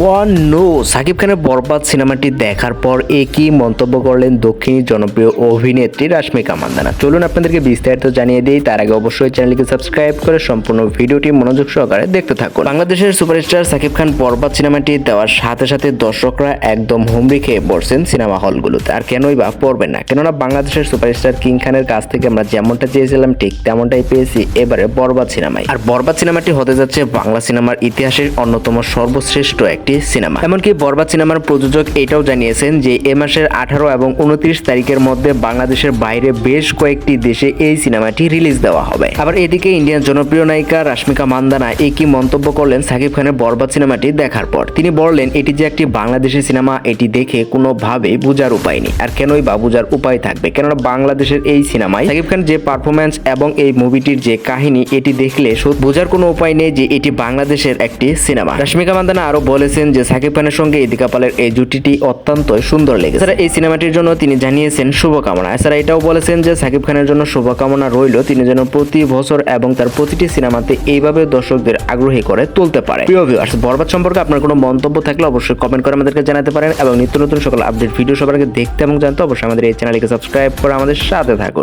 No Shakib খানের বরবাদ সিনেমাটি দেখার পর একই মন্তব্য করলেন দক্ষিণী জনপ্রিয় অভিনেত্রী রাশমিকা মান্দানা। চলুন আপনাদেরকে বিস্তারিত জানিয়ে দিই। তার আগে অবশ্যই চ্যানেলটিকে সাবস্ক্রাইব করে সম্পূর্ণ ভিডিওটি মনোযোগ সহকারে দেখতে থাকুন। বাংলাদেশের সুপারস্টার সাকিব খান বরবাদ সিনেমাটি দেওয়ার সাথে সাথে দর্শকরা একদম হুমড়ি খেয়ে পড়ছেন সিনেমা হলগুলোতে। আর কেনই বা পড়বেন না, কেননা বাংলাদেশের সুপারস্টার কিং খানের কাছ থেকে আমরা যেমনটা চেয়েছিলাম ঠিক তেমনটাই পেয়েছি এবারে বরবাদ সিনেমায়। আর বরবাদ সিনেমাটি হতে যাচ্ছে বাংলা সিনেমার ইতিহাসের অন্যতম সর্বশ্রেষ্ঠ একটি সিনেমা। এমনকি বরবাদ সিনেমার প্রযোজক এটাও জানিয়েছেন যে এ মাসের 18 এবং 29 তারিখের মধ্যে বাংলাদেশের বাইরে বেশ কয়েকটি দেশে এই সিনেমাটি রিলিজ দেওয়া হবে। আবার এদিকে ইন্ডিয়ান জনপ্রিয় নায়িকা রাশমিকা মান্দানা একই মন্তব্য করলেন সাকিব খানের বরবাদ সিনেমাটি দেখার পর। তিনি বললেন, এটি যে একটি বাংলাদেশি সিনেমা এটি দেখে কোনোভাবেই বোঝার উপায় নেই। আর কেনই বা বোঝার উপায় থাকবে, কেননা বাংলাদেশের এই সিনেমায় সাকিব খান যে পারফরম্যান্স এবং এই মুভিটির যে কাহিনী এটি দেখলে বোঝার কোনো উপায় নেই যে এটি বাংলাদেশের একটি সিনেমা। রাশমিকা মান্দানা আরো বলেছেন যে সাকিব খানের সঙ্গে ইদিকা পালের এই জুটিটি অত্যন্ত সুন্দর লেগেছে। এছাড়া এই সিনেমাটির জন্য তিনি জানিয়েছেন শুভকামনা। এছাড়া এটাও বলেছেন যে সাকিব খানের জন্য শুভকামনা রইল, তিনি যেন প্রতি বছর এবং তার প্রতিটি সিনেমাতে এইভাবে দর্শকদের আগ্রহী করে তুলতে পারে। প্রিয় ভিউয়ার্স, বরবাদ সম্পর্কে আপনার কোনো মন্তব্য থাকলে অবশ্যই কমেন্ট করে আমাদেরকে জানাতে পারেন এবং নিত্য নতুন সকল আপডেট ভিডিও সবার আগে দেখতে এবং জানতে অবশ্যই আমাদের এই চ্যানেলকে সাবস্ক্রাইব করে আমাদের সাথে থাকুন।